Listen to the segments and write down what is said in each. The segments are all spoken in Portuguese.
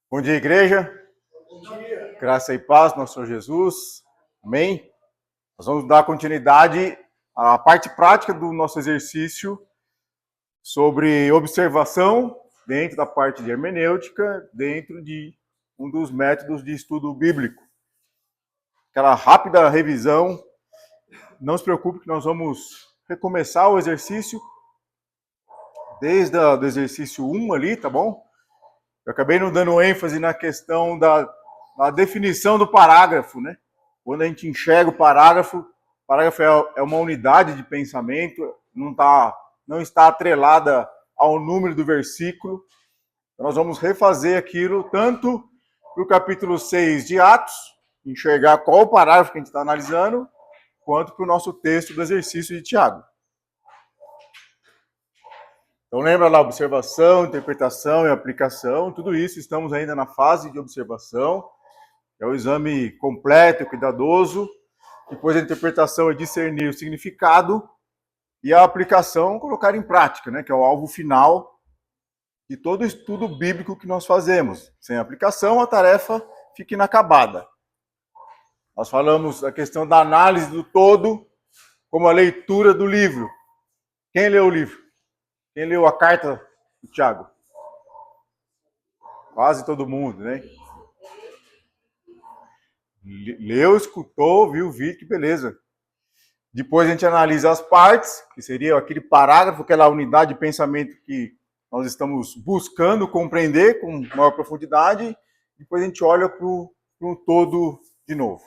Bom dia, igreja. Bom dia. Graça e paz, nosso Senhor Jesus. Amém? Nós vamos dar continuidade à parte prática do nosso exercício sobre observação dentro da parte de hermenêutica, dentro de um dos métodos de estudo bíblico. Aquela rápida revisão. Não se preocupe que nós vamos recomeçar o exercício desde o exercício 1 ali, tá bom? Eu acabei não dando ênfase na questão da definição do parágrafo, né? Quando a gente enxerga o parágrafo é uma unidade de pensamento, não está atrelada ao número do versículo. Então nós vamos refazer aquilo tanto para o capítulo 6 de Atos, enxergar qual o parágrafo que a gente está analisando, quanto para o nosso texto do exercício de Tiago. Então lembra lá, observação, interpretação e aplicação, tudo isso estamos ainda na fase de observação, é o exame completo, cuidadoso, depois a interpretação é discernir o significado e a aplicação colocar em prática, né, que é o alvo final de todo estudo bíblico que nós fazemos. Sem aplicação, a tarefa fica inacabada. Nós falamos a questão da análise do todo como a leitura do livro. Quem leu o livro? Quem leu a carta do Tiago? Quase todo mundo, né? Leu, escutou, viu, que beleza. Depois a gente analisa as partes, que seria aquele parágrafo, aquela unidade de pensamento que nós estamos buscando compreender com maior profundidade. Depois a gente olha para o todo de novo.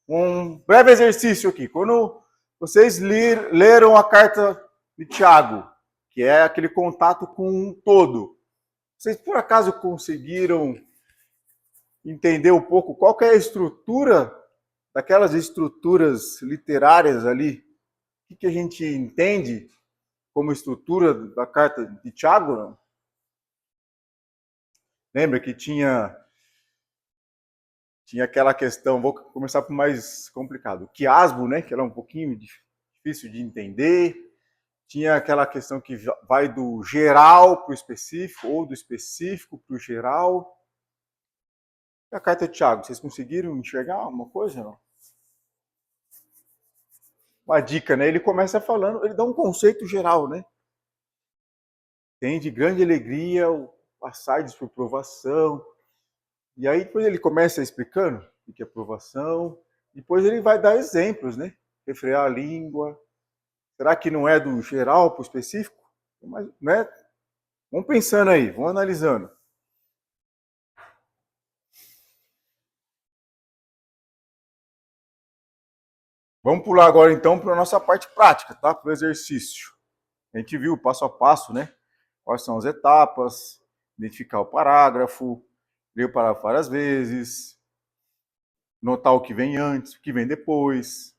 Um breve exercício aqui. Quando vocês leram a carta de Tiago, que é aquele contato com um todo, vocês por acaso conseguiram entender um pouco qual que é a estrutura daquelas estruturas literárias ali? O que a gente entende como estrutura da carta de Tiago? Não? Lembra que tinha aquela questão, vou começar por mais complicado, o quiasmo, né, que era um pouquinho difícil de entender. Tinha aquela questão que vai do geral para o específico, ou do específico para o geral. E a carta de Tiago, vocês conseguiram enxergar alguma coisa? Não? Uma dica, né? Ele começa falando, ele dá um conceito geral, né? Tem de grande alegria o passar por provação. E aí depois ele começa explicando o que é provação. Depois ele vai dar exemplos, né? Refrear a língua. Será que não é do geral para o específico? Mas, né? Vamos pensando aí, vamos analisando. Vamos pular agora então para a nossa parte prática, tá? Para o exercício. A gente viu passo a passo, né? Quais são as etapas, identificar o parágrafo, ler o parágrafo várias vezes, notar o que vem antes, o que vem depois.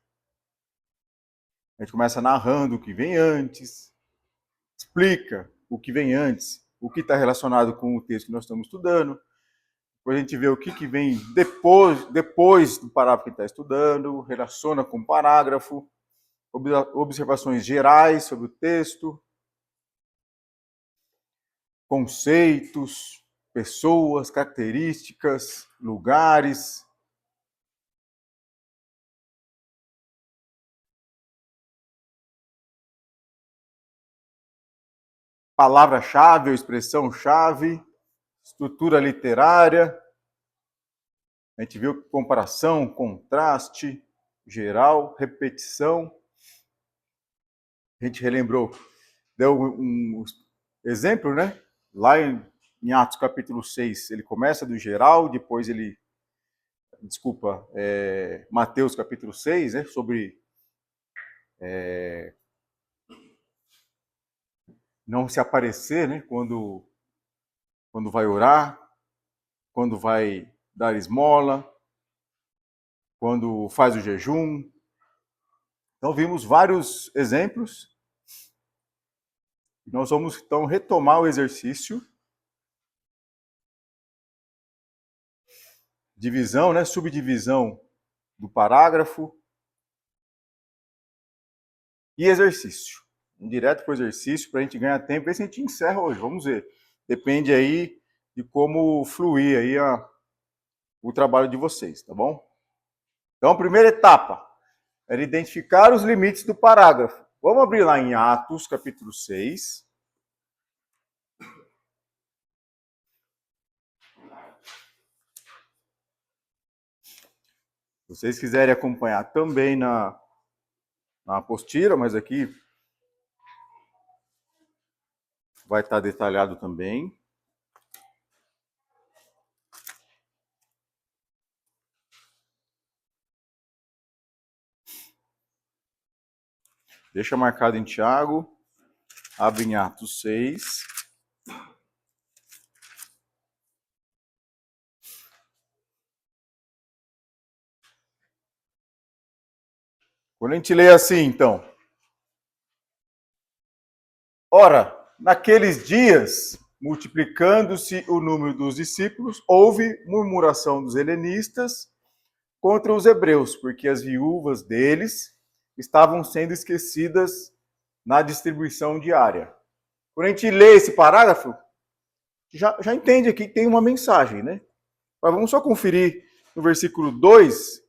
A gente começa narrando o que vem antes, explica o que vem antes, o que está relacionado com o texto que nós estamos estudando. Depois a gente vê o que vem depois do parágrafo que está estudando, relaciona com o parágrafo, observações gerais sobre o texto, conceitos, pessoas, características, lugares. Palavra-chave ou expressão-chave, estrutura literária. A gente viu comparação, contraste, geral, repetição. A gente relembrou, deu um exemplo, né? Lá em Atos capítulo 6, ele começa do geral, depois ele, Mateus capítulo 6, né? Sobre não se aparecer, né? Quando vai orar, quando vai dar esmola, quando faz o jejum. Então vimos vários exemplos. Nós vamos então retomar o exercício. Divisão, né? Subdivisão do parágrafo. E exercício. Direto para o exercício, para a gente ganhar tempo. Ver se a gente encerra hoje. Vamos ver. Depende aí de como fluir aí o trabalho de vocês, tá bom? Então, a primeira etapa era identificar os limites do parágrafo. Vamos abrir lá em Atos, capítulo 6. Se vocês quiserem acompanhar também na apostila, mas aqui vai estar detalhado também. Deixa marcado em Tiago. Abre em Atos 6. Quando a gente lê assim, então. Ora, naqueles dias, multiplicando-se o número dos discípulos, houve murmuração dos helenistas contra os hebreus, porque as viúvas deles estavam sendo esquecidas na distribuição diária. Quando a gente lê esse parágrafo, já entende aqui que tem uma mensagem, né? Mas vamos só conferir no versículo 2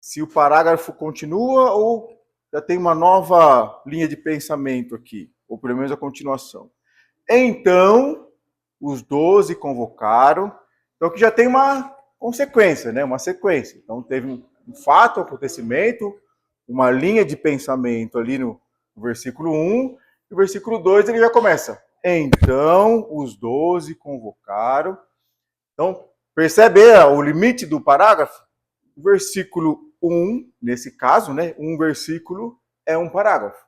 se o parágrafo continua ou já tem uma nova linha de pensamento aqui, ou pelo menos a continuação. Então, os 12 convocaram, então que já tem uma consequência, né? Uma sequência. Então, teve um fato, um acontecimento, uma linha de pensamento ali no versículo 1, e o versículo 2 ele já começa. Então, os 12 convocaram. Então, percebe o limite do parágrafo? O versículo 1, nesse caso, né? Um versículo é um parágrafo.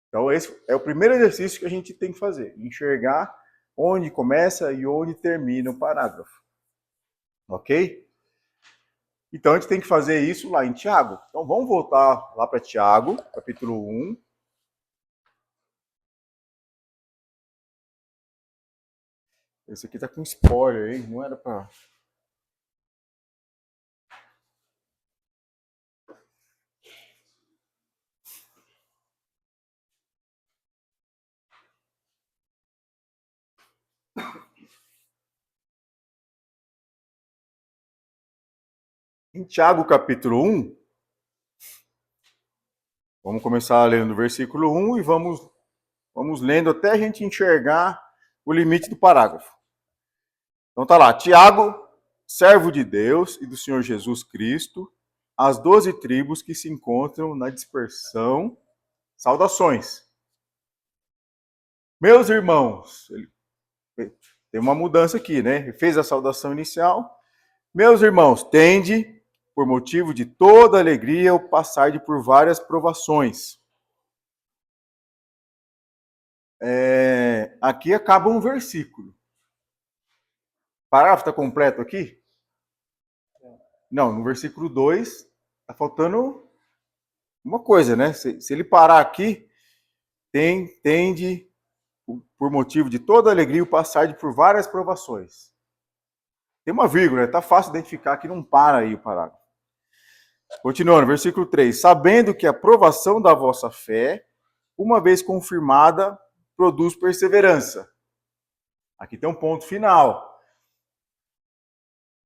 Então, esse é o primeiro exercício que a gente tem que fazer. Enxergar onde começa e onde termina o parágrafo. Ok? Então, a gente tem que fazer isso lá em Tiago. Então, vamos voltar lá para Tiago, capítulo 1. Esse aqui tá com spoiler, hein? Não era para... Em Tiago, capítulo 1, vamos começar lendo o versículo 1 e vamos lendo até a gente enxergar o limite do parágrafo. Então tá lá, Tiago, servo de Deus e do Senhor Jesus Cristo, as 12 tribos que se encontram na dispersão, saudações. Meus irmãos, tem uma mudança aqui, né? Ele fez a saudação inicial. Meus irmãos, tende, por motivo de toda alegria, o passar por várias provações. Aqui acaba um versículo. O parágrafo está completo aqui? Não, no versículo 2 está faltando uma coisa, né? Se ele parar aqui, tende, por motivo de toda alegria, o passar por várias provações. Tem uma vírgula, está fácil identificar que não para aí o parágrafo. Continuando, versículo 3. Sabendo que a provação da vossa fé, uma vez confirmada, produz perseverança. Aqui tem um ponto final.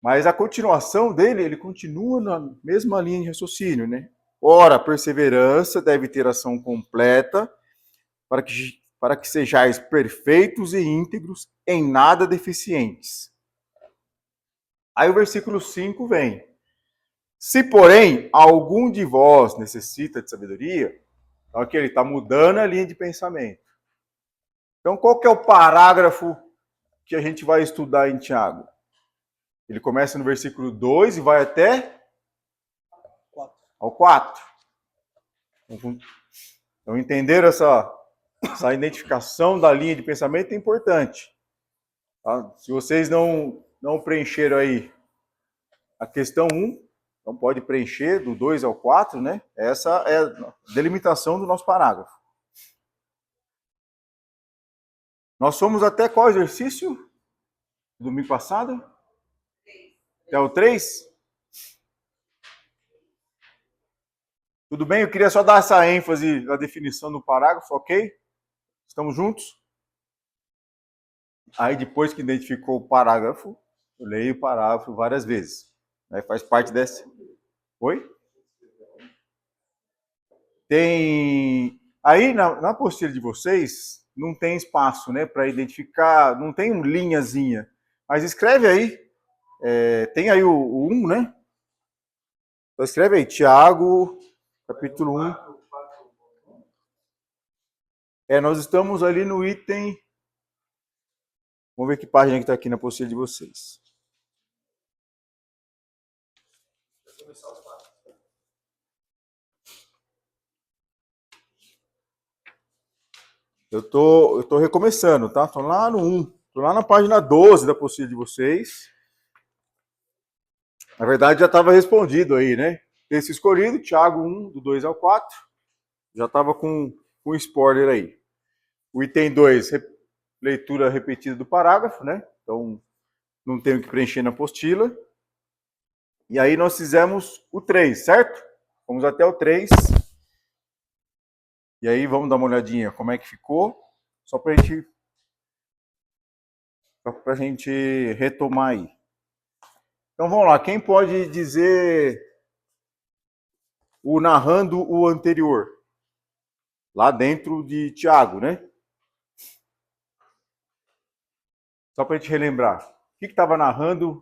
Mas a continuação dele, ele continua na mesma linha de raciocínio, né? Ora, a perseverança deve ter ação completa para que sejais perfeitos e íntegros, em nada deficientes. Aí o versículo 5 vem. Se, porém, algum de vós necessita de sabedoria, então aqui ele está mudando a linha de pensamento. Então, qual que é o parágrafo que a gente vai estudar em Tiago? Ele começa no versículo 2 e vai até ao 4. Então, entender essa identificação da linha de pensamento é importante. Tá? Se vocês não preencheram aí a questão 1, então pode preencher do 2 ao 4, né? Essa é a delimitação do nosso parágrafo. Nós fomos até qual exercício? Domingo passado? Até o 3? Tudo bem? Eu queria só dar essa ênfase na definição do parágrafo, ok? Estamos juntos? Aí depois que identificou o parágrafo, eu leio o parágrafo várias vezes. Né? Faz parte desse. Oi? Tem. Aí na apostila de vocês, não tem espaço, né, para identificar, não tem linhazinha. Mas escreve aí. Tem aí o 1, né? Então escreve aí, Tiago, capítulo 1. Nós estamos ali no item. Vamos ver que página que está aqui na apostila de vocês. Eu tô recomeçando, tá? Tô lá no 1. Tô lá na página 12 da apostila de vocês. Na verdade, já estava respondido aí, né? Texto escolhido, Tiago 1, do 2 ao 4. Já estava com spoiler aí. O item 2, leitura repetida do parágrafo, né? Então, não tenho que preencher na apostila. E aí nós fizemos o 3, certo? Fomos até o 3. E aí vamos dar uma olhadinha como é que ficou. Só para a gente retomar aí. Então vamos lá. Quem pode dizer o narrando o anterior? Lá dentro de Tiago, né? Só para a gente relembrar. O que estava narrando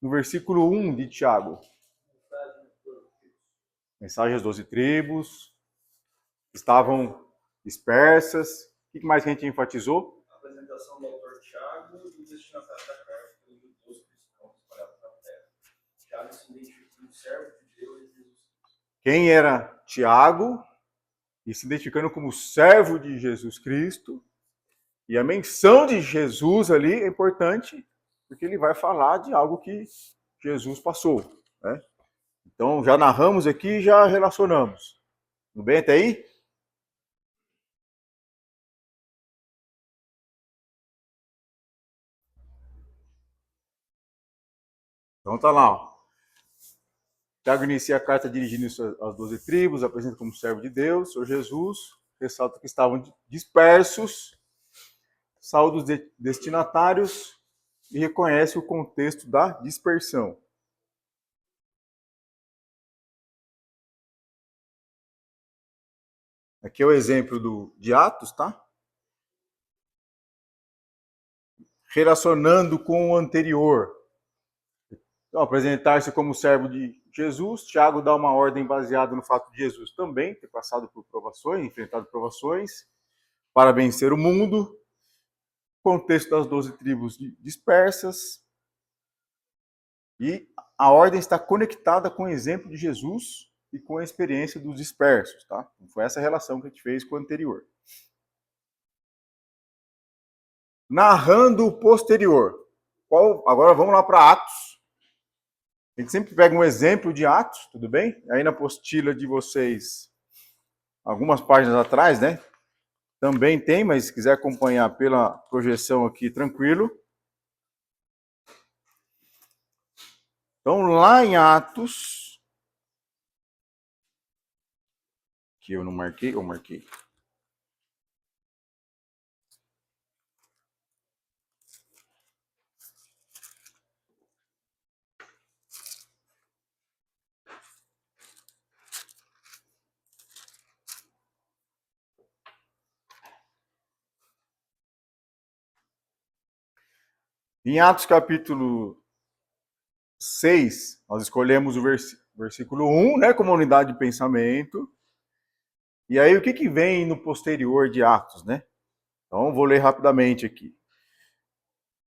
no versículo 1 de Tiago? Mensagem às 12 tribos. Estavam dispersas. O que mais que a gente enfatizou? A apresentação do autor Tiago e o destinatário da carta dos cristãos espalhados na terra. Tiago se identifica como servo de Deus e Jesus. Quem era Tiago? E se identificando como servo de Jesus Cristo. E a menção de Jesus ali é importante, porque ele vai falar de algo que Jesus passou. Né? Então, já narramos aqui e já relacionamos. Tudo bem até aí? Então tá lá. Ó. Tiago inicia a carta dirigindo-se às 12 tribos, apresenta como servo de Deus, Senhor Jesus, ressalta que estavam dispersos, saúda os destinatários e reconhece o contexto da dispersão. Aqui é o exemplo de Atos, tá? Relacionando com o anterior. Então, apresentar-se como servo de Jesus, Tiago dá uma ordem baseada no fato de Jesus também ter passado por provações, enfrentado provações, para vencer o mundo. Contexto das 12 tribos dispersas. E a ordem está conectada com o exemplo de Jesus e com a experiência dos dispersos, tá? Foi essa relação que a gente fez com o anterior. Narrando o posterior. Agora vamos lá para Atos. A gente sempre pega um exemplo de Atos, tudo bem? Aí na apostila de vocês, algumas páginas atrás, né? Também tem, mas se quiser acompanhar pela projeção aqui, tranquilo. Então, lá em Atos, que eu não marquei, ou marquei? Em Atos capítulo 6, nós escolhemos o versículo 1, né, como unidade de pensamento. E aí, o que vem no posterior de Atos, né? Então, vou ler rapidamente aqui.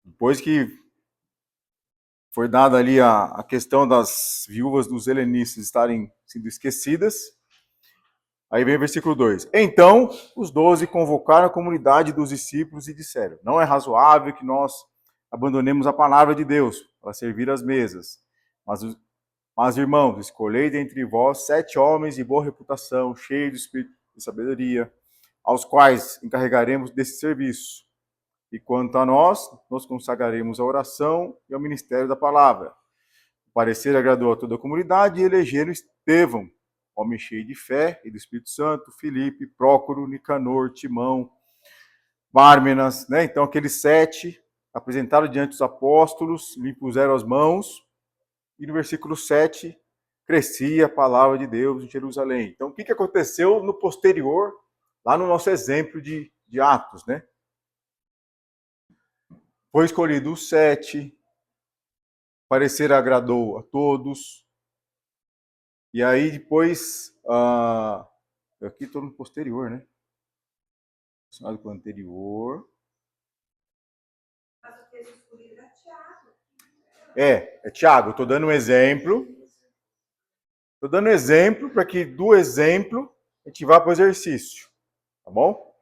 Depois que foi dada ali a questão das viúvas dos helenistas estarem sendo esquecidas, aí vem o versículo 2. Então, os 12 convocaram a comunidade dos discípulos e disseram: não é razoável que nós abandonemos a palavra de Deus para servir às mesas. Mas, irmãos, escolhei dentre vós 7 homens de boa reputação, cheios de espírito de sabedoria, aos quais encarregaremos desse serviço. E quanto a nós, nos consagraremos à oração e ao ministério da palavra. O parecer agradou a toda a comunidade e elegeram Estevão, homem cheio de fé e do Espírito Santo, Filipe, Prócoro, Nicanor, Timão, Pármenas, né? Então aqueles 7 apresentaram diante dos apóstolos, lhe impuseram as mãos, e no versículo 7, crescia a palavra de Deus em Jerusalém. Então o que aconteceu no posterior, lá no nosso exemplo de Atos, né? Foi escolhido os 7, parecer agradou a todos, e aí depois, aqui estou no posterior, né? Relacionado com o anterior. Mas o texto escolhido é Tiago. É Tiago, estou dando um exemplo. Estou dando um exemplo para que do exemplo a gente vá para o exercício, tá bom?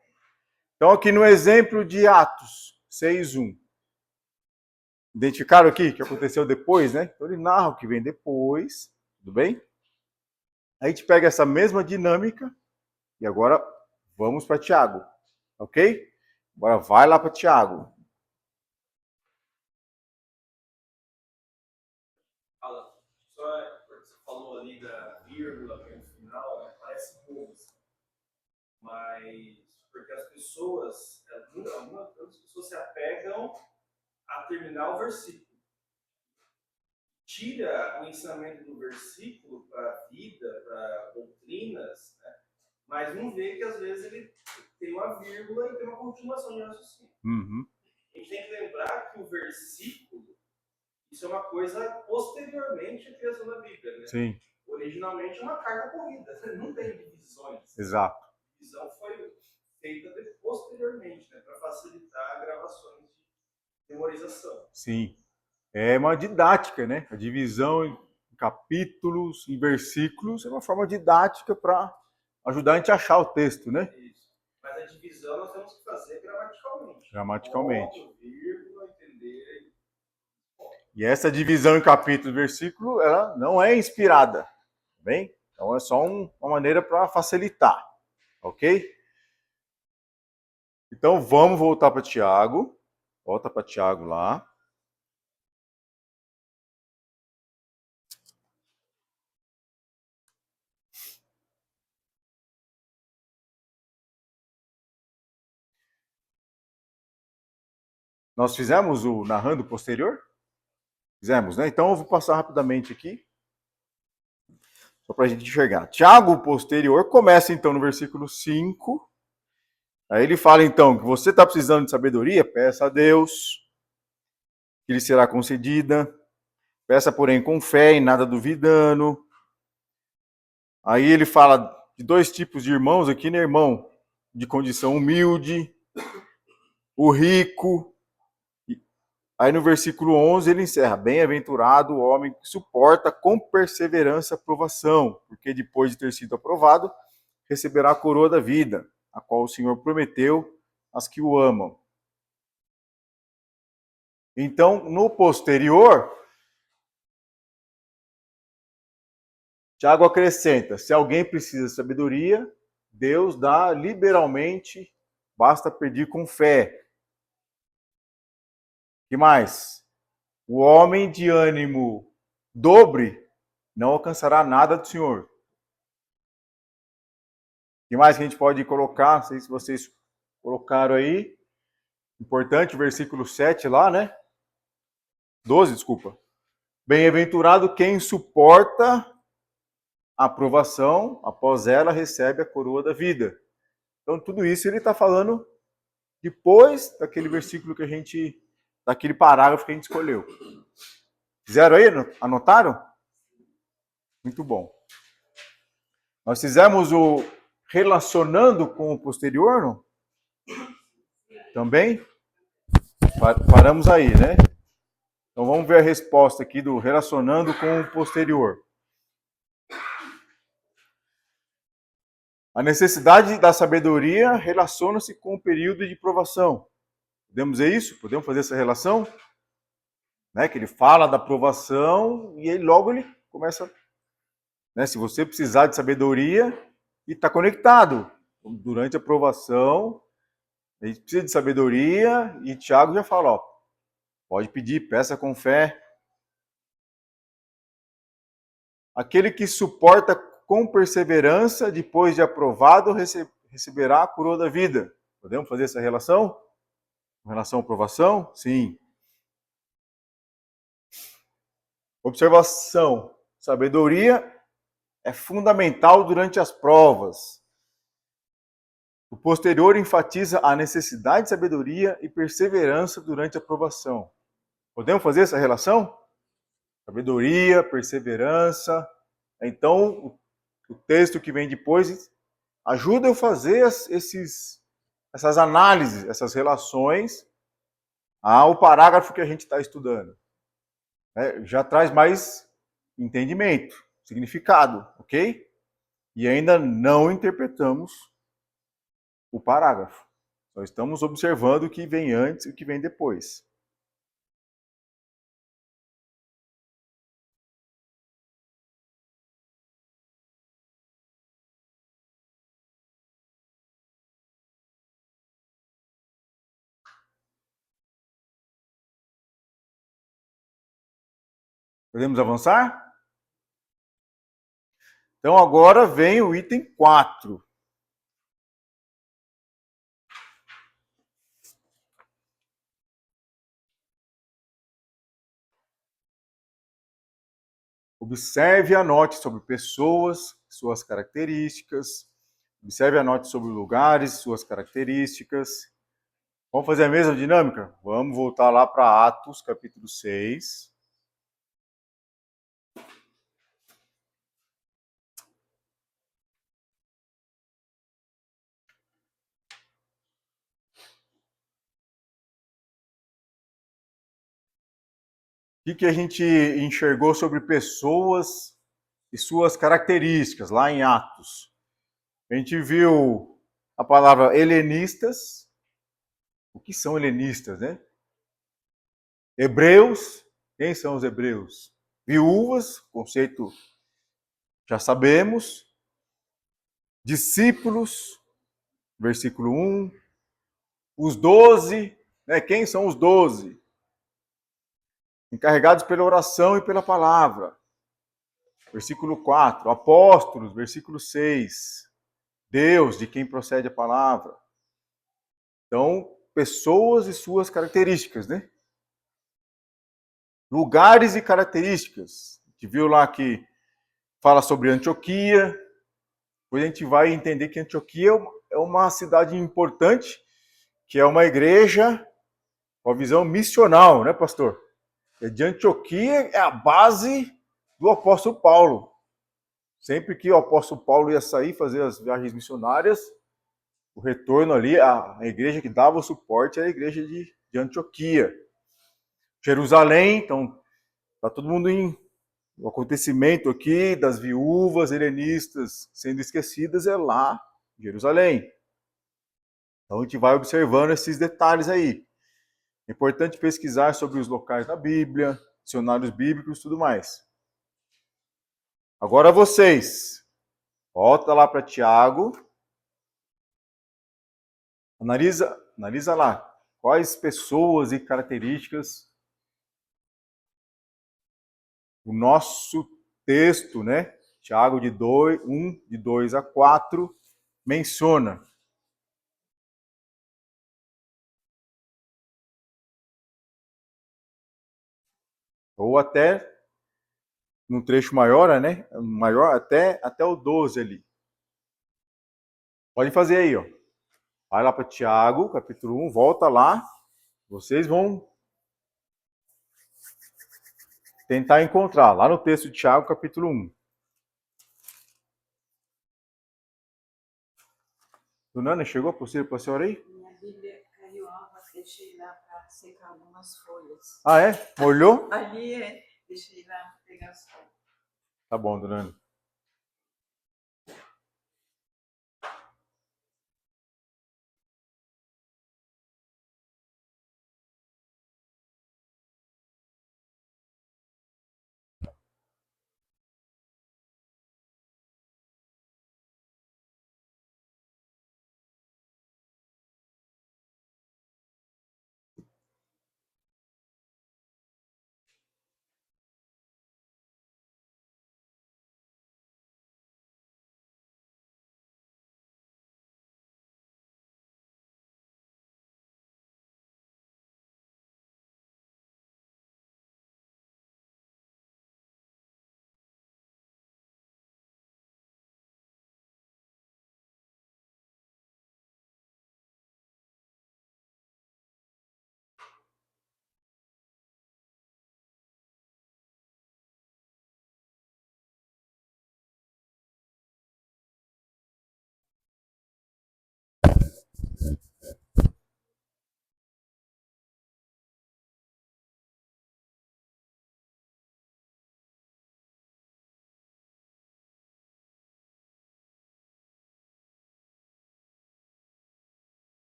Então aqui no exemplo de Atos 6:1. Identificaram aqui o que aconteceu depois, né? Então ele narra o que vem depois, tudo bem? A gente pega essa mesma dinâmica e agora vamos para Tiago, ok? Agora vai lá para Tiago. Alan, só porque você falou ali da vírgula que é no final, né, parece bobo, mas porque as pessoas, algumas pessoas se apegam a terminar o versículo. Tira o ensinamento do versículo para a vida, para doutrinas, né? Mas não vê que às vezes ele tem uma vírgula e tem uma continuação de raciocínio. Uhum. A gente tem que lembrar que o versículo, isso é uma coisa posteriormente à criação da Bíblia, né? Sim. Originalmente é uma carta corrida, não tem divisões. Exato. A divisão foi feita posteriormente, né, para facilitar gravações de memorização. Sim. É uma didática, né? A divisão em capítulos, em versículos, é uma forma didática para ajudar a gente a achar o texto, né? Isso. Mas a divisão nós temos que fazer gramaticalmente. Gramaticalmente. Ponto, vírgula, entender. E essa divisão em capítulo e versículo, ela não é inspirada, tá bem? Então é só uma maneira para facilitar, ok? Então vamos voltar para Tiago. Volta para Tiago lá. Nós fizemos o narrando posterior? Fizemos, né? Então eu vou passar rapidamente aqui, só para a gente enxergar. Tiago posterior começa então no versículo 5. Aí ele fala então que você está precisando de sabedoria, peça a Deus, que lhe será concedida. Peça, porém, com fé e nada duvidando. Aí ele fala de 2 tipos de irmãos aqui, né? Irmão de condição humilde, o rico. Aí no versículo 11 ele encerra: bem-aventurado o homem que suporta com perseverança a provação, porque depois de ter sido aprovado, receberá a coroa da vida, a qual o Senhor prometeu às que o amam. Então, no posterior, Tiago acrescenta: se alguém precisa de sabedoria, Deus dá liberalmente, basta pedir com fé. Que mais? O homem de ânimo dobre não alcançará nada do Senhor. Que mais que a gente pode colocar? Não sei se vocês colocaram aí. Importante, o versículo 7 lá, né? 12, desculpa. Bem-aventurado quem suporta a aprovação, após ela recebe a coroa da vida. Então, tudo isso ele está falando depois daquele versículo que a gente, daquele parágrafo que a gente escolheu. Fizeram aí? Anotaram? Muito bom. Nós fizemos o relacionando com o posterior, não? Também? Paramos aí, né? Então vamos ver a resposta aqui do relacionando com o posterior. A necessidade da sabedoria relaciona-se com o período de provação. Podemos ver isso? Podemos fazer essa relação? Né? Que ele fala da provação e aí logo ele começa, né? Se você precisar de sabedoria e está conectado durante a provação, a gente precisa de sabedoria e Tiago já fala, ó, pode pedir, peça com fé. Aquele que suporta com perseverança, depois de aprovado, receberá a coroa da vida. Podemos fazer essa relação? Com relação à aprovação? Sim. Observação. Sabedoria é fundamental durante as provas. O posterior enfatiza a necessidade de sabedoria e perseverança durante a aprovação. Podemos fazer essa relação? Sabedoria, perseverança. Então, o texto que vem depois ajuda eu a fazer essas análises, essas relações ao parágrafo que a gente está estudando. Já traz mais entendimento, significado, ok? E ainda não interpretamos o parágrafo. Só estamos observando o que vem antes e o que vem depois. Podemos avançar? Então agora vem o item 4. Observe e anote sobre pessoas, suas características. Observe e anote sobre lugares, suas características. Vamos fazer a mesma dinâmica? Vamos voltar lá para Atos, capítulo 6. O que a gente enxergou sobre pessoas e suas características lá em Atos? A gente viu a palavra helenistas. O que são helenistas, né? Hebreus. Quem são os hebreus? Viúvas, conceito já sabemos. Discípulos, versículo 1. Os 12, né? Quem são os 12? Encarregados pela oração e pela palavra. Versículo 4. Apóstolos, versículo 6. Deus, de quem procede a palavra. Então, pessoas e suas características, né? Lugares e características. A gente viu lá que fala sobre Antioquia. Depois a gente vai entender que Antioquia é uma cidade importante, que é uma igreja com a visão missional, né, pastor? De Antioquia é a base do apóstolo Paulo. Sempre que o apóstolo Paulo ia sair fazer as viagens missionárias, o retorno ali, a igreja que dava o suporte era a igreja de Antioquia. Jerusalém, então, está todo mundo em o acontecimento aqui das viúvas helenistas sendo esquecidas é lá em Jerusalém. Então a gente vai observando esses detalhes aí. É importante pesquisar sobre os locais da Bíblia, dicionários bíblicos e tudo mais. Agora vocês, volta lá para Tiago, analisa lá quais pessoas e características o nosso texto, né? Tiago de 2 a 4, menciona. Ou até num trecho maior, né? Maior até o 12 ali. Pode fazer aí, ó. Vai lá para Tiago, capítulo 1, volta lá. Vocês vão tentar encontrar lá no texto de Tiago, capítulo 1. Dona chegou para a senhora aí? Minha Bíblia caiu alva, deixei lá para secar algumas folhas. Ah, é? Molhou? Ali deixei lá para pegar as folhas. Tá bom, dona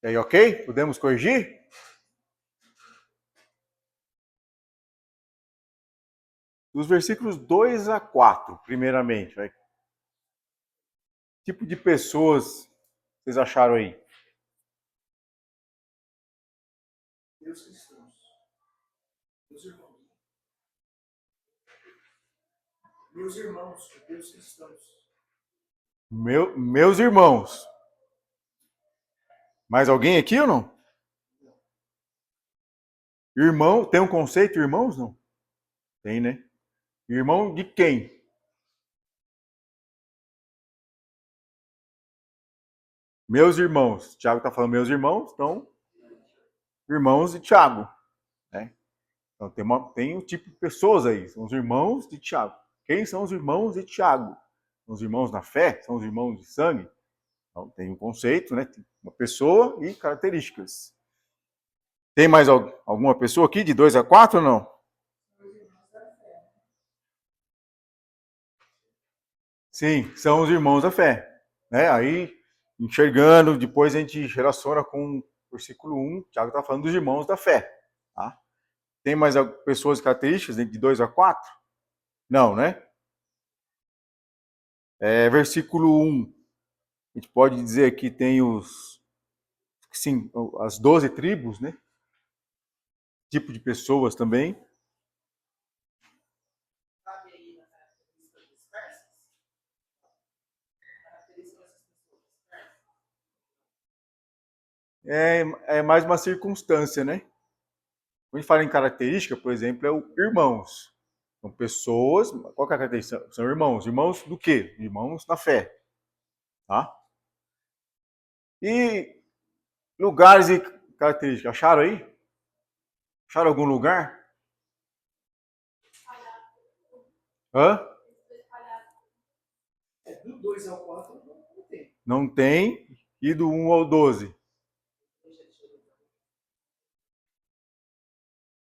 E aí, ok? Podemos corrigir? Dos versículos 2 a 4, primeiramente. Que tipo de pessoas vocês acharam aí? Meus cristãos. Meus irmãos. Meus irmãos, meus cristãos. Meus irmãos. Mais alguém aqui ou não? Irmão, tem um conceito, irmãos? Não? Tem, né? Irmão de quem? Meus irmãos. Tiago está falando meus irmãos, então, irmãos de Tiago. Né? Então, tem um tipo de pessoas aí. São os irmãos de Tiago. Quem são os irmãos de Tiago? São os irmãos na fé? São os irmãos de sangue? Então, tem um conceito, né? Tem uma pessoa e características. Tem mais alguma pessoa aqui de 2 a 4 ou não? Sim, são os irmãos da fé. Né? Aí, enxergando, depois a gente relaciona com o versículo 1, Tiago está falando dos irmãos da fé. Tá? Tem mais pessoas características de 2 a 4? Não, né? Versículo 1, a gente pode dizer que tem as 12 tribos, né? Tipo de pessoas também. Sabe aí na característica dispersas? Característica dessas pessoas dispersas? É mais uma circunstância, né? Quando a gente fala em característica, por exemplo, é o irmãos. São pessoas, qual que é a característica? São irmãos. Irmãos do quê? Irmãos na fé. Tá? E lugares e características. Acharam aí? Acharam algum lugar? Hã? Do 2 ao 4 não tem. Não tem. E do 1 ao 12?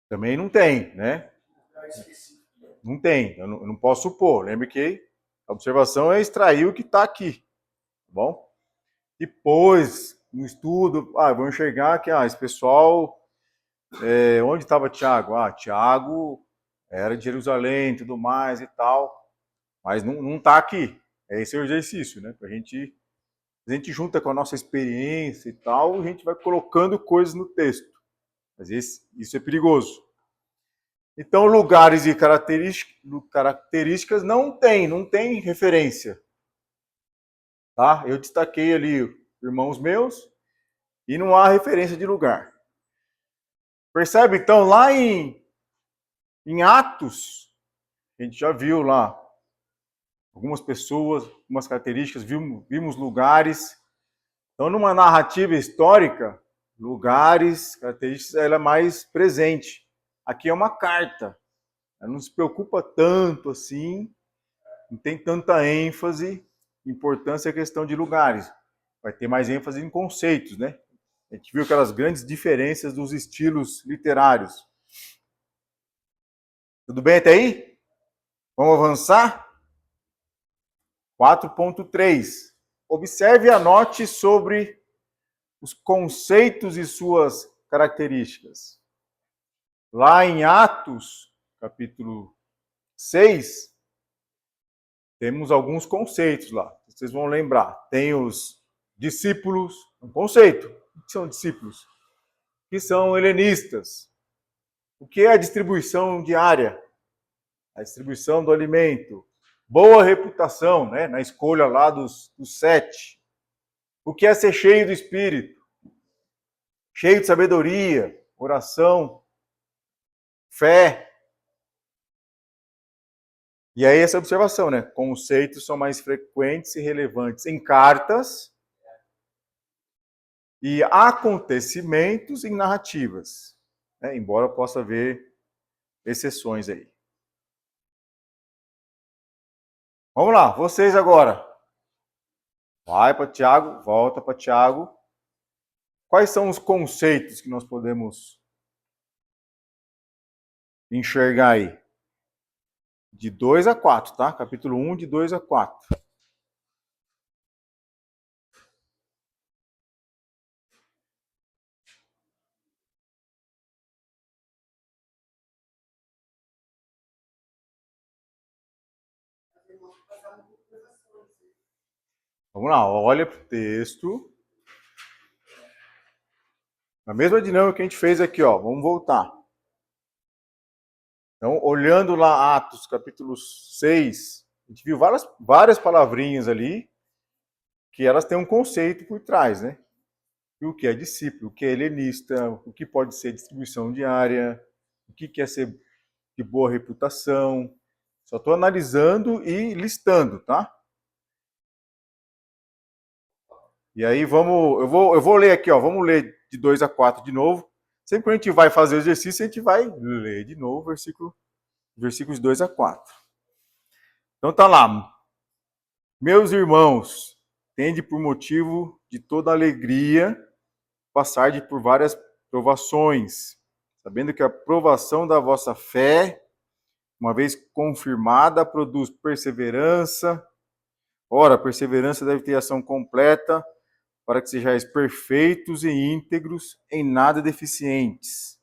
Também não tem, né? Não tem. Eu não posso supor. Lembre que a observação é extrair o que está aqui. Tá bom? Depois, no estudo, vou enxergar que esse pessoal. Onde estava Tiago? Tiago era de Jerusalém e tudo mais e tal. Mas não está aqui. Esse é o exercício, né? A gente junta com a nossa experiência e tal, a gente vai colocando coisas no texto. Mas isso é perigoso. Então, lugares e características não tem referência. Tá? Eu destaquei ali irmãos meus e não há referência de lugar. Percebe? Então, lá em Atos, a gente já viu lá algumas pessoas, algumas características, vimos lugares. Então, numa narrativa histórica, lugares, características, ela é mais presente. Aqui é uma carta. Ela não se preocupa tanto assim, não tem tanta ênfase, importância a questão de lugares. Vai ter mais ênfase em conceitos, né? A gente viu aquelas grandes diferenças dos estilos literários. Tudo bem até aí? Vamos avançar? 4.3. Observe e anote sobre os conceitos e suas características. Lá em Atos, capítulo 6, temos alguns conceitos lá. Vocês vão lembrar. Tem os discípulos, um conceito. O que são discípulos? Que são helenistas. O que é a distribuição diária? A distribuição do alimento. Boa reputação, né? Na escolha lá dos 7. O que é ser cheio do Espírito? Cheio de sabedoria, oração, fé. E aí essa observação, né? Conceitos são mais frequentes e relevantes em cartas e acontecimentos em narrativas, né? Embora possa haver exceções aí. Vamos lá, vocês agora. Vai para Tiago, volta para Tiago. Quais são os conceitos que nós podemos enxergar aí? De 2 a 4, tá? Capítulo 1, de 2 a 4. Vamos lá, olha para o texto. A mesma dinâmica que a gente fez aqui, ó. Vamos voltar. Então, olhando lá Atos, capítulo 6, a gente viu várias palavrinhas ali, que elas têm um conceito por trás, né? E o que é discípulo, o que é helenista, o que pode ser distribuição diária, o que é ser de boa reputação. Só estou analisando e listando, tá? E aí eu vou ler aqui, ó, vamos ler de 2 a 4 de novo. Sempre que a gente vai fazer o exercício, a gente vai ler de novo versículos 2 a 4. Então tá lá. Meus irmãos, tende por motivo de toda alegria passar por várias provações, sabendo que a provação da vossa fé, uma vez confirmada, produz perseverança. Ora, a perseverança deve ter ação completa, para que sejais perfeitos e íntegros, em nada deficientes.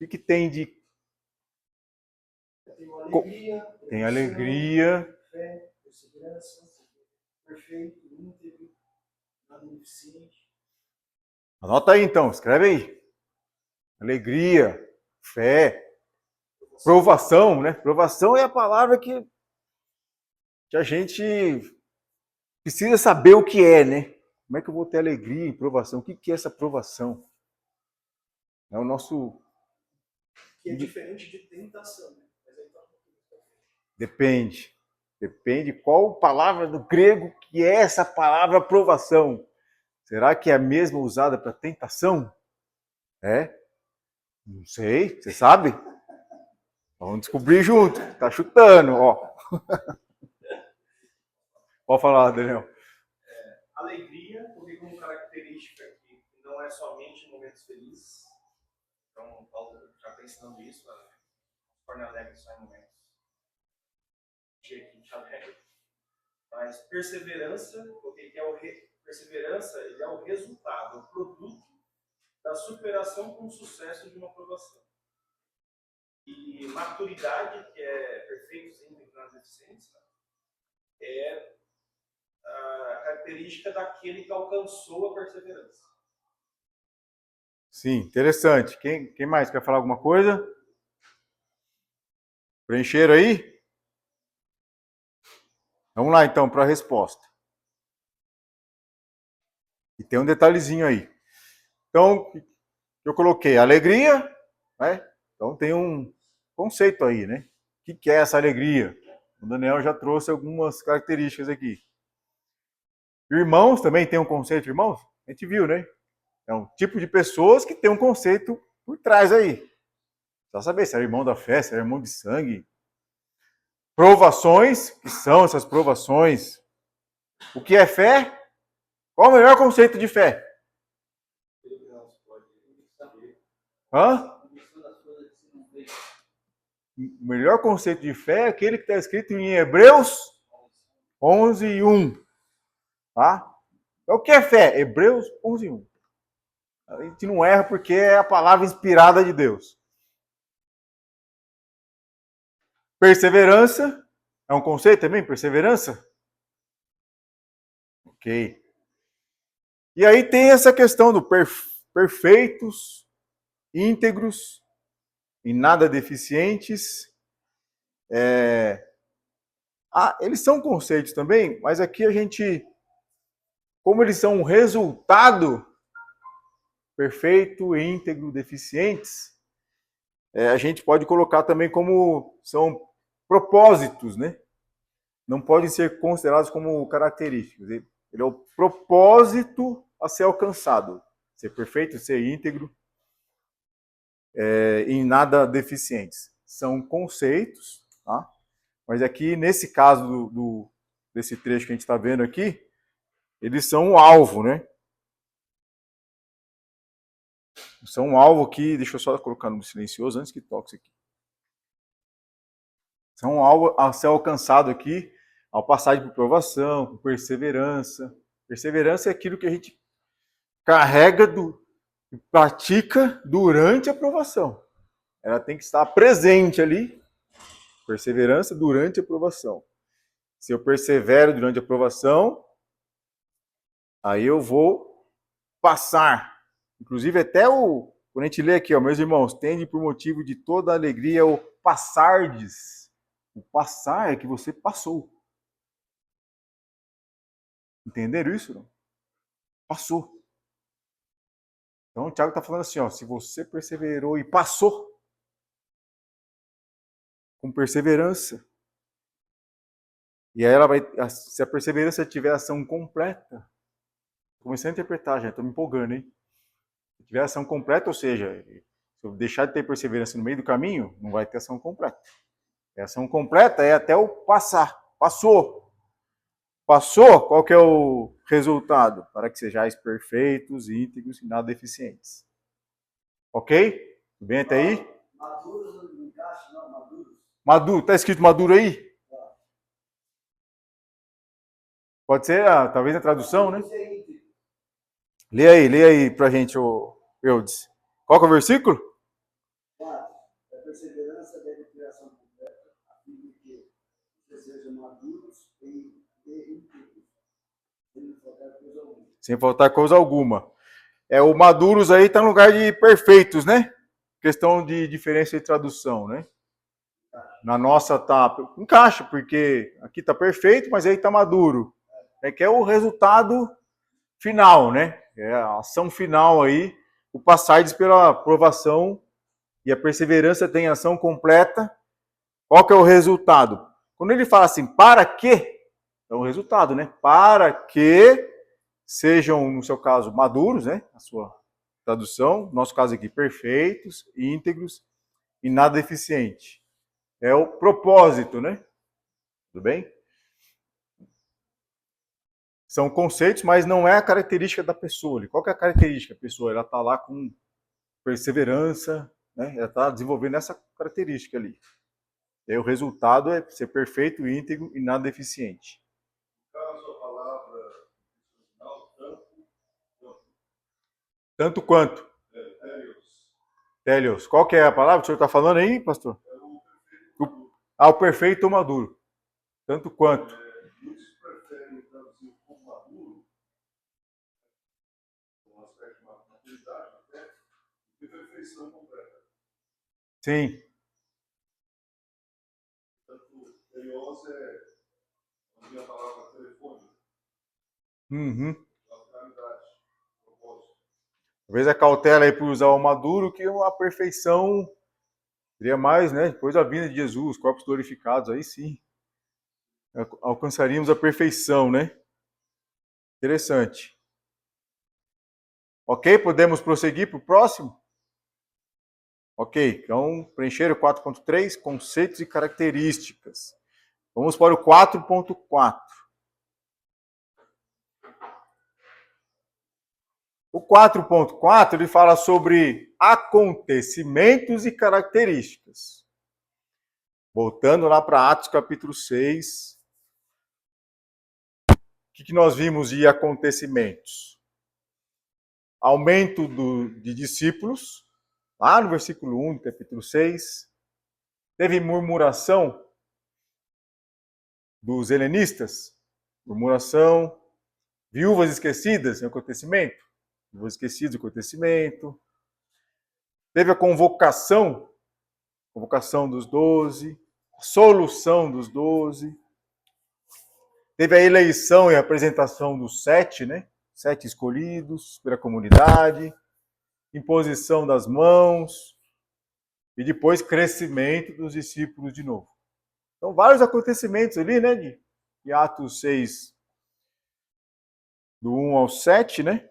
O que tem de... Tem alegria, fé, perseverança, perfeito, íntegro, nada deficiente. Anota aí então, escreve aí. Alegria, fé, provação, né? Provação é a palavra que a gente precisa saber o que é, né? Como é que eu vou ter alegria em provação? O que é essa provação? É o nosso... Que é diferente de tentação, né? Mas aí tá... Depende. Depende qual palavra do grego que é essa palavra provação. Será que é a mesma usada para tentação? É? Não sei. Você sabe? Vamos descobrir junto. Tá chutando, ó. Pode falar, Daniel. Alegria, porque como característica que não é somente em momentos felizes. Então, Paulo já está ensinando isso, a tornar alegre só em momentos de que te alegra. Mas perseverança, porque que é perseverança, ele é o resultado, o produto da superação com sucesso de uma aprovação. E maturidade, que é perfeitos e íntegros nas deficiências, é a característica daquele que alcançou a perseverança. Sim, interessante. Quem mais quer falar alguma coisa? Preencheram aí? Vamos lá então para a resposta. E tem um detalhezinho aí. Então, eu coloquei alegria, né? Então tem um conceito aí, né? O que é essa alegria? O Daniel já trouxe algumas características aqui. Irmãos também tem um conceito, irmãos? A gente viu, né? É um tipo de pessoas que tem um conceito por trás aí. Só saber se é irmão da fé, se é irmão de sangue. Provações, que são essas provações? O que é fé? Qual o melhor conceito de fé? Hã? O melhor conceito de fé é aquele que está escrito em Hebreus 11:1. Tá? Então, o que é fé? Hebreus 11:1. A gente não erra porque é a palavra inspirada de Deus. Perseverança é um conceito também? Perseverança? Ok. E aí tem essa questão do perfeitos, íntegros, em nada deficientes. Eles são conceitos também, mas aqui a gente, como eles são um resultado perfeito, íntegro, deficientes, a gente pode colocar também como são propósitos, né? Não podem ser considerados como características. Ele é o propósito a ser alcançado. Ser perfeito, ser íntegro, em nada deficientes. São conceitos, tá? Mas aqui, nesse caso desse trecho que a gente está vendo aqui, eles são um alvo, né? São um alvo aqui, deixa eu só colocar no silencioso antes que toque isso aqui. São um alvo a ser alcançado aqui, ao passar por provação, por perseverança. Perseverança é aquilo que a gente carrega, pratica durante a provação. Ela tem que estar presente ali, Perseverança durante a provação. Se eu persevero durante a provação, aí eu vou passar. Inclusive até quando a gente lê aqui, ó, meus irmãos, tende por motivo de toda alegria o passardes. O passar é que você passou. Entenderam isso? Não? Passou. Então o Tiago está falando assim, ó, se você perseverou e passou com perseverança, e aí ela vai, se a perseverança tiver ação completa, comecei a interpretar, já estou me empolgando, hein? Se tiver ação completa, ou seja, se eu deixar de ter perseverança no meio do caminho, não vai ter ação completa. A ação completa é até o passar. Passou. Passou, qual que é o resultado? Para que sejais perfeitos, íntegros e nada deficientes. Ok? Tudo bem até aí? Maduros não encaixa, não, maduros. Maduro, tá escrito maduro aí? Pode ser, talvez a tradução, né? Lê aí pra gente, Eudes. Qual que é o versículo? 4. A perseverança deve ter ação completa, a fim de que vocês sejam maduros e íntegros, sem faltar coisa alguma. Sem faltar coisa alguma. O maduros aí tá no lugar de perfeitos, né? Questão de diferença de tradução, né? Na nossa tá, encaixa, porque aqui tá perfeito, mas aí tá maduro. É que é o resultado final, né? É a ação final aí, o passardes pela provação e a perseverança tem ação completa. Qual que é o resultado? Quando ele fala assim, para que? É o resultado, né? Para que sejam, no seu caso, maduros, né? A sua tradução, no nosso caso aqui, perfeitos, íntegros e nada deficiente. É o propósito, né? Tudo bem? São conceitos, mas não é a característica da pessoa. Qual que é a característica da pessoa? Ela está lá com perseverança, né? Ela está desenvolvendo essa característica ali. E aí o resultado é ser perfeito, íntegro e nada deficiente. Qual a sua palavra? Tanto quanto. Télios. Qual que é a palavra que o senhor está falando aí, pastor? O perfeito ou maduro. Tanto quanto. Muitos preferem traduzir como maduro, com aspecto de maturidade, até, de perfeição completa. Sim. Portanto, perios é a minha palavra telefone. Uhum. Naturalidade, propósito. Talvez a cautela aí por usar o maduro, que a perfeição seria mais, né? Depois da vinda de Jesus, corpos glorificados, aí sim. Alcançaríamos a perfeição, né? Interessante. Ok? Podemos prosseguir para o próximo? Ok, então preencher o 4.3, conceitos e características. Vamos para o 4.4. O 4.4 ele fala sobre acontecimentos e características. Voltando lá para Atos capítulo 6. O que nós vimos de acontecimentos? Aumento de discípulos, lá no versículo 1 do capítulo 6. Teve murmuração dos helenistas, murmuração, viúvas esquecidas em acontecimento, viúvas esquecidas em acontecimento. Teve a convocação dos 12, a solução dos 12. Teve a eleição e a apresentação dos 7, né? 7 escolhidos pela comunidade, imposição das mãos e depois crescimento dos discípulos de novo. Então, vários acontecimentos ali, né? De Atos 6, do 1 ao 7, né?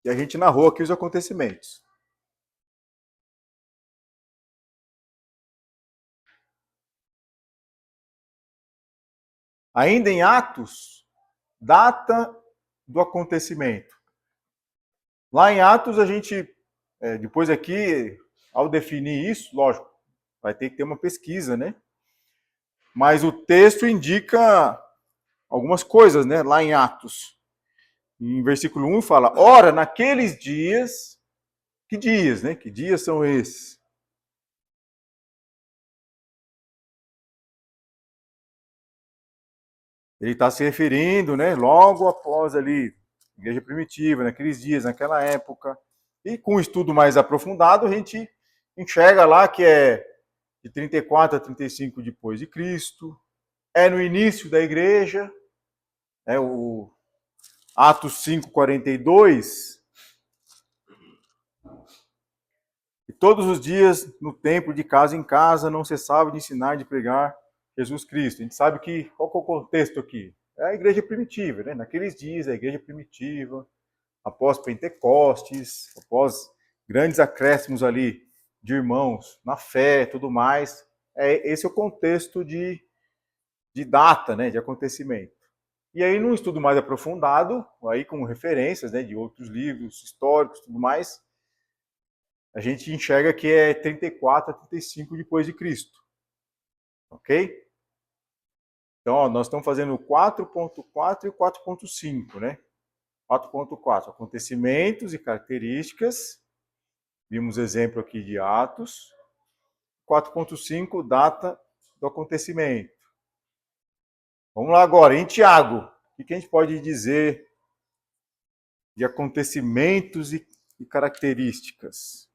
E a gente narrou aqui os acontecimentos. Ainda em Atos, data do acontecimento. Lá em Atos, a gente, depois aqui, ao definir isso, lógico, vai ter que ter uma pesquisa, né? Mas o texto indica algumas coisas, né? Lá em Atos. Em versículo 1 fala, ora, naqueles dias, Que dias, né? Que dias são esses? Ele está se referindo, né, logo após ali, igreja primitiva, naqueles dias, naquela época. E com um estudo mais aprofundado, a gente enxerga lá que é de 34 a 35 depois de Cristo, é no início da igreja, né, o Atos 5:42, e todos os dias no templo, de casa em casa, não cessava de ensinar e de pregar Jesus Cristo. A gente sabe que, qual que é o contexto aqui? É a igreja primitiva, né? Naqueles dias, a igreja primitiva, após Pentecostes, após grandes acréscimos ali de irmãos na fé e tudo mais, esse é o contexto de data, né, de acontecimento. E aí, num estudo mais aprofundado, aí com referências, né, de outros livros históricos e tudo mais, a gente enxerga que é 34 a 35 depois de Cristo. Ok? Então, ó, nós estamos fazendo o 4.4 e o 4.5, né? 4.4, acontecimentos e características. Vimos exemplo aqui de Atos. 4.5, data do acontecimento. Vamos lá agora, em Tiago. O que a gente pode dizer de acontecimentos e características?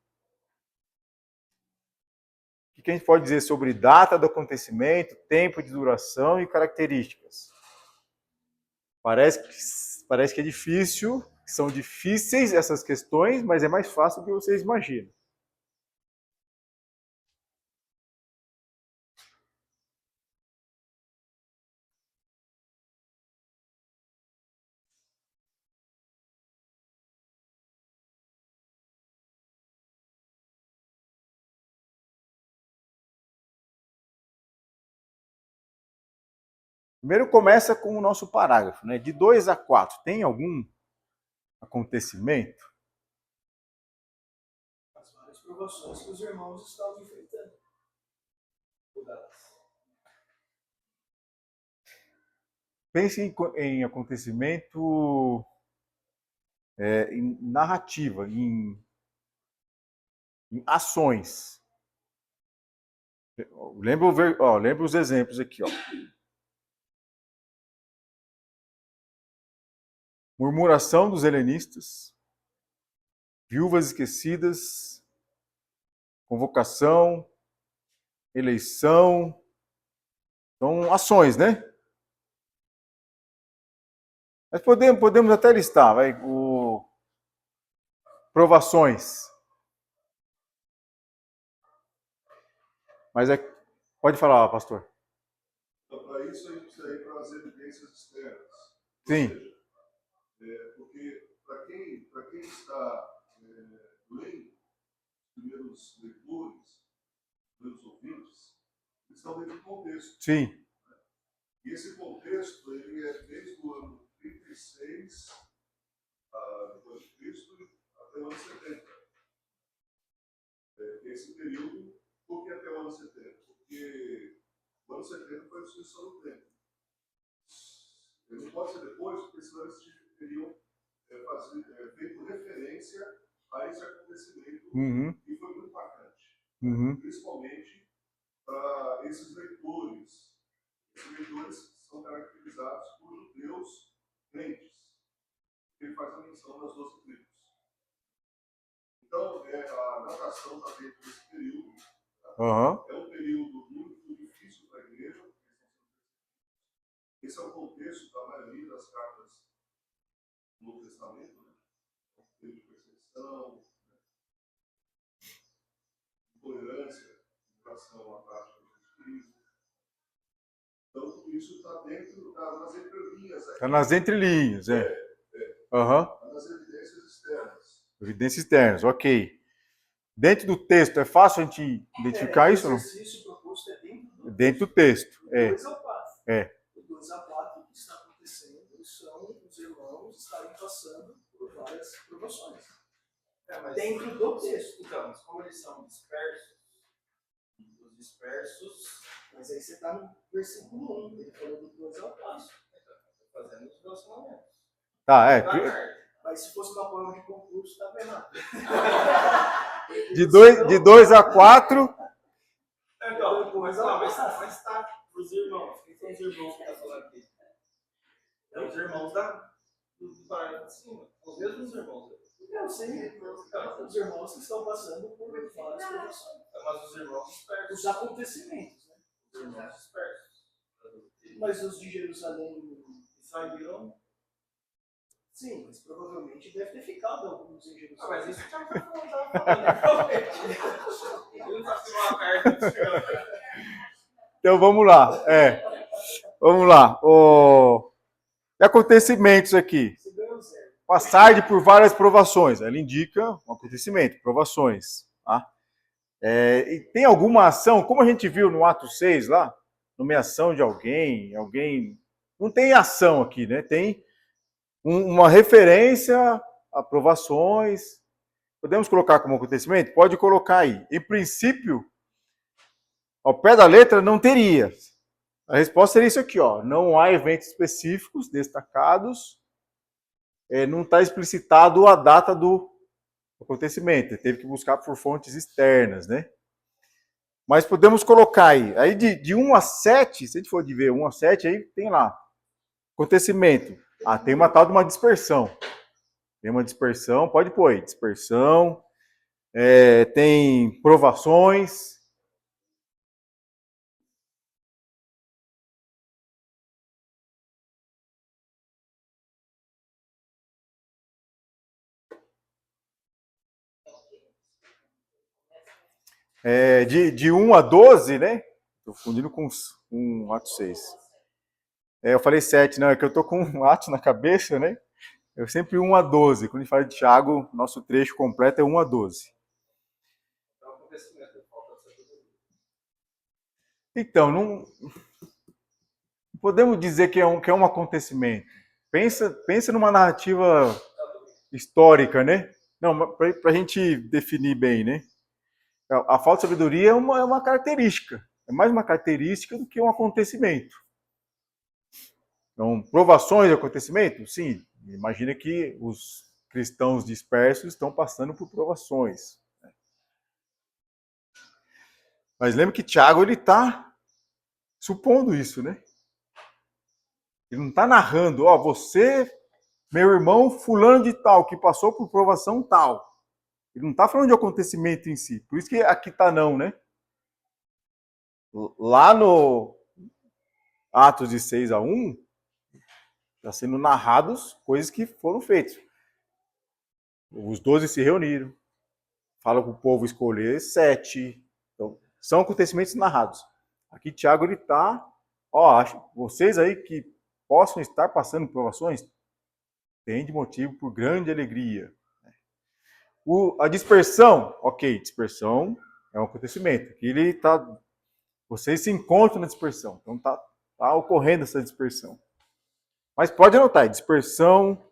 O que a gente pode dizer sobre data do acontecimento, tempo de duração e características? Parece que é difícil, são difíceis essas questões, mas é mais fácil do que vocês imaginam. Primeiro começa com o nosso parágrafo, né? De 2 a 4. Tem algum acontecimento? As várias provações que os irmãos estavam enfrentando. Pense em acontecimento, em narrativa, em ações. Lembra os exemplos aqui, ó. Murmuração dos helenistas, viúvas esquecidas, convocação, eleição. São ações, né? Mas podemos até listar, vai, provações. Mas pode falar, pastor. Então, para isso, a gente precisa ir para as evidências externas. Sim. Ou seja, porque para quem está lendo, os primeiros leitores, os primeiros ouvintes, eles estão dentro do contexto. Sim. E esse contexto ele é desde o ano 36 depois de Cristo até o ano 70. Esse período, por que até o ano 70? Porque o ano 70 foi a destruição do templo. Ele não pode ser depois, porque senão eles teriam feito referência a esse acontecimento, que foi muito marcante. Principalmente para esses leitores. Esses leitores são caracterizados por judeus crentes. Ele faz a menção das 12 tribos. Então, a narração está dentro desse período. Tá? É um período muito difícil para a igreja. Esse é o contexto da maioria das cartas do Novo Testamento, né? De perseguição, intolerância em relação à prática do Cristo. Então, tudo isso está dentro das entrelinhas. Está nas entrelinhas, Nas evidências externas. Evidências externas, ok. Dentro do texto, é fácil a gente identificar isso? O exercício proposto é dentro do texto. Do 2 ao 4. Do 2 a 4, o que está acontecendo são os irmãos estarem passando por várias provações. Dentro do texto. Então, mas como eles são dispersos, os dispersos. Mas aí você está no versículo 1, ele falou do 2 ao 4. Fazendo os relacionamentos. Tá, Mas Mas se fosse uma prova de concurso, tá errado. De 2 a 4. Então, mas tá os irmãos. Quem são os irmãos que tá falando aqui? É os irmãos do parágrafo de cima. Os mesmos irmãos. Eu sei, os irmãos que estão passando por várias provações. Mas os irmãos dispersos. Os acontecimentos, né? Os irmãos dispersos. Mas os de Jerusalém Saíram. sim, mas provavelmente deve ter ficado alguns em Jerusalém. Mas isso já tá falando. Ele não tá escrevendo uma carta. Então vamos lá. Vamos lá. Acontecimentos aqui. Você ganhou zero. Passar por várias provações. Ela indica um acontecimento, provações. Tá? E tem alguma ação, como a gente viu no ato 6 lá, nomeação de alguém. Não tem ação aqui, né? Tem uma referência a provações. Podemos colocar como acontecimento? Pode colocar aí. Em princípio, ao pé da letra, não teria. A resposta seria isso aqui, ó. Não há eventos específicos destacados. Não está explicitado a data do acontecimento. Teve que buscar por fontes externas, né? Mas podemos colocar aí. Aí de 1 a 7, se a gente for de ver 1 a 7, aí tem lá. Acontecimento. Tem uma tal de uma dispersão. Tem uma dispersão, pode pôr aí. Dispersão. Tem provações. De 1 a 12, né? Estou fundindo com ato 6. Eu falei 7, não, é que eu estou com um ato na cabeça, né? Eu sempre 1 a 12. Quando a gente fala de Tiago, nosso trecho completo é 1 a 12. Então, não podemos dizer que é um acontecimento. Pensa numa narrativa histórica, né? Não, para a gente definir bem, né? A falta de sabedoria é uma característica. É mais uma característica do que um acontecimento. Então, provações de acontecimento? Sim. Imagina que os cristãos dispersos estão passando por provações. Mas lembra que Tiago ele está supondo isso, né? Ele não está narrando, você, meu irmão, fulano de tal, que passou por provação tal. Ele não está falando de acontecimento em si. Por isso que aqui está não, né? Lá no Atos de 6 a 1, está sendo narrados coisas que foram feitas. Os 12 se reuniram, falam para o povo escolher 7. Então, são acontecimentos narrados. Aqui Tiago ele está, vocês aí que possam estar passando por provações, tem de motivo por grande alegria. A dispersão, dispersão é um acontecimento. Aqui vocês se encontram na dispersão, então tá ocorrendo essa dispersão. Mas pode anotar, dispersão,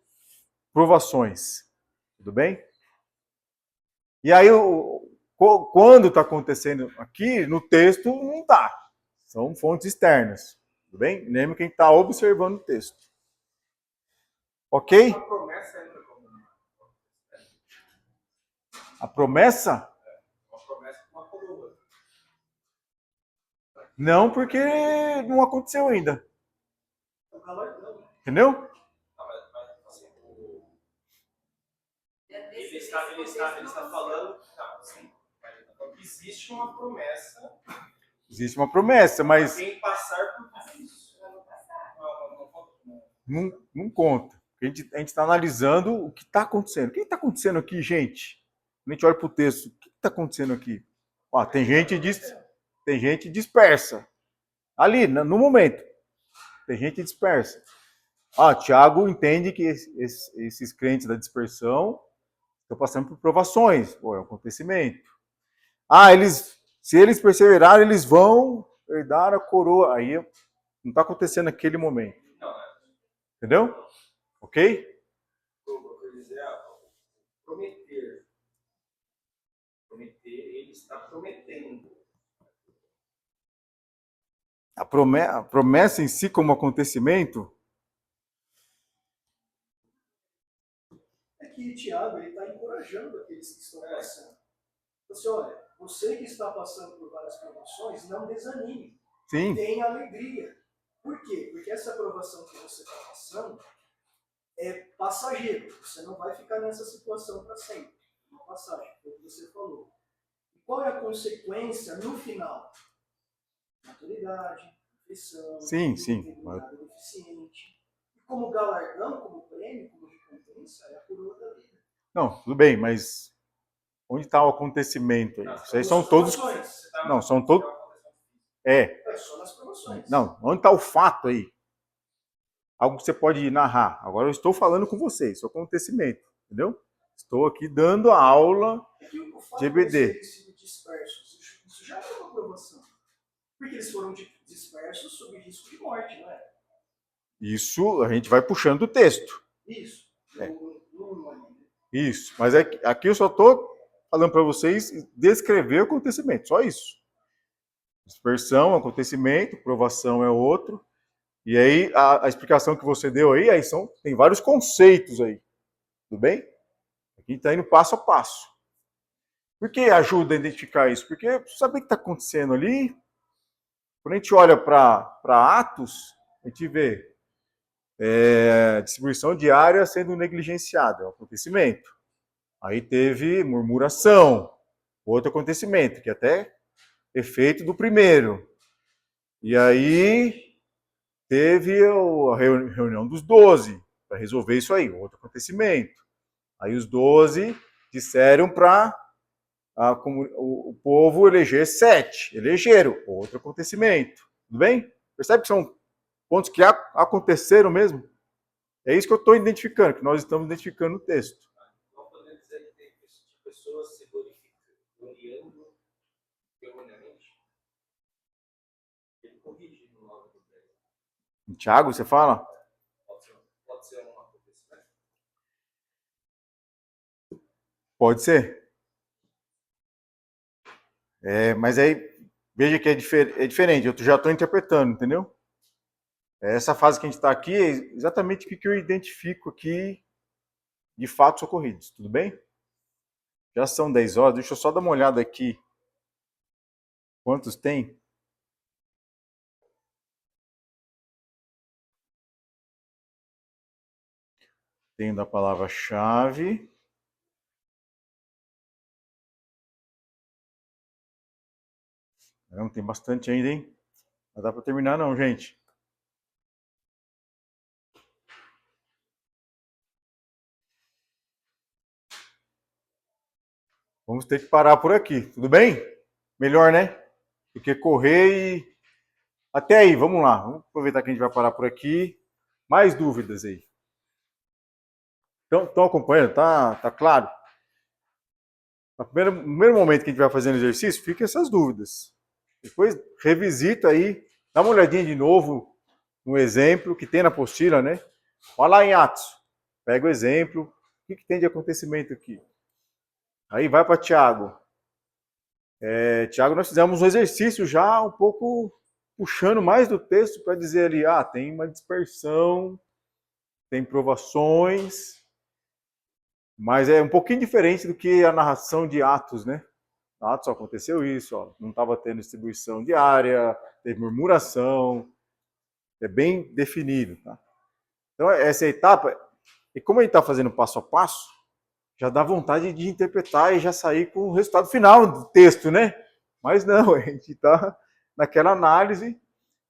provações, tudo bem? E aí, quando está acontecendo aqui, no texto, não está. São fontes externas, tudo bem? Lembra quem está observando o texto. Ok? A promessa entra como A promessa? uma promessa com uma coroa. Não, porque não aconteceu ainda. É o galardão, né? Entendeu? Assim, ele está falando. Não, sim. Mas ele está falando que existe uma promessa. Existe uma promessa, mas Quem passar por isso. não conta. A gente está analisando o que está acontecendo. O que está acontecendo aqui, gente? Quando a gente olha para o texto, o que está acontecendo aqui? Tem gente dispersa. Ali, no momento. Tem gente dispersa. Tiago entende que esses crentes da dispersão estão passando por provações. É um acontecimento. Se eles perseverarem, eles vão herdar a coroa. Aí não está acontecendo naquele momento. Entendeu? Ok? Prometer. Ele está prometendo. A promessa em si como acontecimento que Tiago está encorajando aqueles que estão passando. Então, assim, olha, você que está passando por várias promoções, não desanime. Sim, Tenha alegria. Por quê? Porque essa aprovação que você está passando é passageiro. Você não vai ficar nessa situação para sempre. É uma passagem, foi o que você falou. E qual é a consequência no final? Maturidade, perfeição, sim. integridade deficiente. E como galardão, como prêmio, como recompensa, é a coroa da vida. Não, tudo bem, mas onde está o acontecimento aí? Isso aí são todos. Não, são todos. É. É só nas promoções. Não, onde está o fato aí? Algo que você pode narrar. Agora eu estou falando com vocês, isso é o acontecimento, entendeu? Estou aqui dando a aula É que o fato de EBD. de eles terem sido dispersos, isso já é uma aprovação. Porque eles foram dispersos sob risco de morte, não é? Isso a gente vai puxando do texto. Isso. Isso. Mas aqui eu só estou falando para vocês descrever o acontecimento, só isso. Dispersão, acontecimento, provação é outro. E aí a explicação que você deu aí, tem vários conceitos aí. Tudo bem? Aqui está indo passo a passo. Por que ajuda a identificar isso? Porque saber o que está acontecendo ali, quando a gente olha para Atos, a gente vê distribuição diária sendo negligenciada, é um acontecimento. Aí teve murmuração, outro acontecimento, que é até efeito do primeiro. E aí teve a reunião dos 12 para resolver isso aí, outro acontecimento. Aí os 12 disseram para o povo eleger 7, elegeram, outro acontecimento. Tudo bem? Percebe que são pontos que aconteceram mesmo? É isso que eu estou identificando, que nós estamos identificando no texto. Não podemos dizer que tem pessoas se gloriando erroneamente. Ele corrige no nome do texto. Em Tiago, você fala? Pode ser um acontecimento? Pode ser. Mas aí, veja que é diferente, eu já estou interpretando, entendeu? Essa fase que a gente está aqui é exatamente o que eu identifico aqui de fatos ocorridos, tudo bem? Já são 10 horas, deixa eu só dar uma olhada aqui. Quantos tem? Tem da palavra-chave. Não, tem bastante ainda, hein? Não dá para terminar não, gente. Vamos ter que parar por aqui, tudo bem? Melhor, né? Do que correr e... Até aí, vamos lá. Vamos aproveitar que a gente vai parar por aqui. Mais dúvidas aí? Estão acompanhando? Tá claro? No primeiro momento que a gente vai fazendo exercício, fica essas dúvidas. Depois revisita aí, dá uma olhadinha de novo no exemplo que tem na apostila, né? Olha lá em Atos. Pega o exemplo. O que tem de acontecimento aqui? Aí vai para Tiago. Tiago, nós fizemos um exercício já um pouco puxando mais do texto para dizer ali, tem uma dispersão, tem provações, mas é um pouquinho diferente do que a narração de Atos, né? Atos só aconteceu isso, não estava tendo distribuição diária, teve murmuração, é bem definido, tá? Então essa etapa, e como a gente está fazendo passo a passo, já dá vontade de interpretar e já sair com o resultado final do texto, né? Mas não, a gente está naquela análise.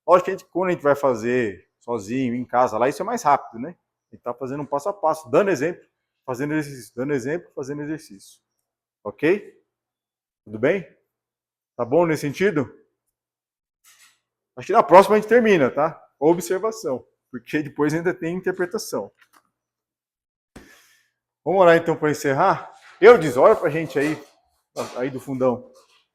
Lógico que quando a gente vai fazer sozinho, em casa, lá isso é mais rápido, né? A gente está fazendo um passo a passo, dando exemplo, fazendo exercício, dando exemplo, fazendo exercício. Ok? Tudo bem? Tá bom nesse sentido? Acho que na próxima a gente termina, tá? Observação, porque depois ainda tem interpretação. Vamos orar então para encerrar? Olha pra gente aí do fundão.